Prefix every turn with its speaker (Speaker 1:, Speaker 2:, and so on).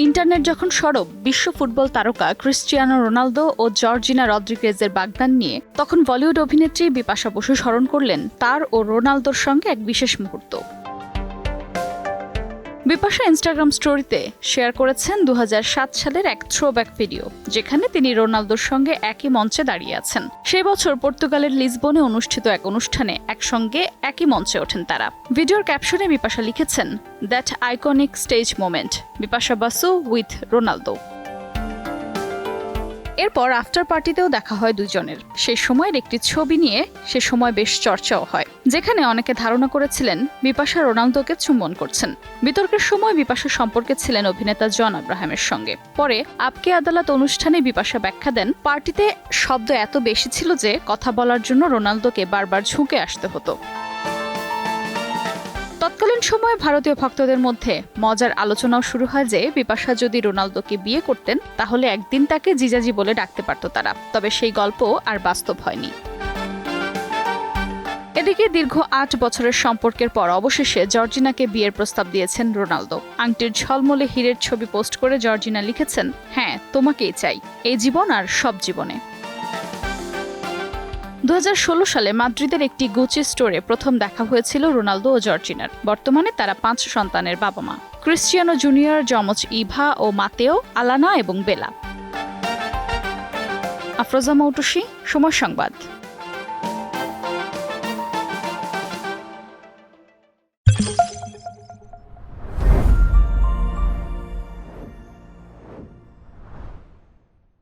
Speaker 1: Internet যখন সরব, বিশ্ব ফুটবল তারকা ক্রিস্টিয়ানো রোনালদো ও জর্জিনা রদ্রিগেজের বাগদান নিয়ে তখন বলিউড অভিনেত্রী বিপাশা বসু স্মরণ করলেন তার ও রোনালদোর সঙ্গে এক বিশেষ মুহূর্ত। বিপাশা ইনস্টাগ্রাম স্টোরিতে শেয়ার করেছেন 2007 সালের এক থ্রোব্যাক ভিডিও, যেখানে তিনি রোনালদোর সঙ্গে একই মঞ্চে দাঁড়িয়ে আছেন। সেই বছর পর্তুগালের লিসবনে অনুষ্ঠিত এক অনুষ্ঠানে একসঙ্গে একই মঞ্চে ওঠেন তারা। ভিডিওর ক্যাপশনে বিপাশা লিখেছেন, that iconic stage moment, Bipasha Basu with Ronaldo. এরপর আফটার পার্টিতেও দেখা হয় দুজনের। সেই সময়ের একটি ছবি নিয়ে সে সময় বেশ চর্চাও হয়, যেখানে অনেকে ধারণা করেছিলেন বিপাশা রোনালদোকে চুম্বন করছেন। বিতর্কের সময় বিপাশা সম্পর্কে ছিলেন অভিনেতা জন আব্রাহামের সঙ্গে। পরে আপকে আদালত অনুষ্ঠানে বিপাশা ব্যাখ্যা দেন, পার্টিতে শব্দ এত বেশি ছিল যে কথা বলার জন্য রোনালদোকে বারবার ঝুঁকে আসতে হতো। তৎকালীন সময়ে ভারতীয় ভক্তদের মধ্যে মজার আলোচনাও শুরু হয় যে বিপাশা যদি রোনালদোকে বিয়ে করতেন তাহলে একদিন তাকে জিজাজি বলে ডাকতে পারত তারা। তবে সেই গল্প আর বাস্তব হয়নি। এদিকে দীর্ঘ 8 বছরের সম্পর্কের পর অবশেষে জর্জিনাকে বিয়ের প্রস্তাব দিয়েছেন রোনালদো। আংটির ঝলমলে হীরের ছবি পোস্ট করে জর্জিনা লিখেছেন, হ্যাঁ তোমাকেই চাই, এই জীবন আর সব জীবনে। 2016 সালে মাদ্রিদের একটি গুচি স্টোরে প্রথম দেখা হয়েছিল রোনালদো ও জর্জিনার। বর্তমানে তারা 5 সন্তানের বাবা মা। ক্রিস্টিয়ানো জুনিয়র, যমজ ইভা ও মাতেও, আলানা এবং বেলা। আফরোজা মৌটুসী, সময় সংবাদ।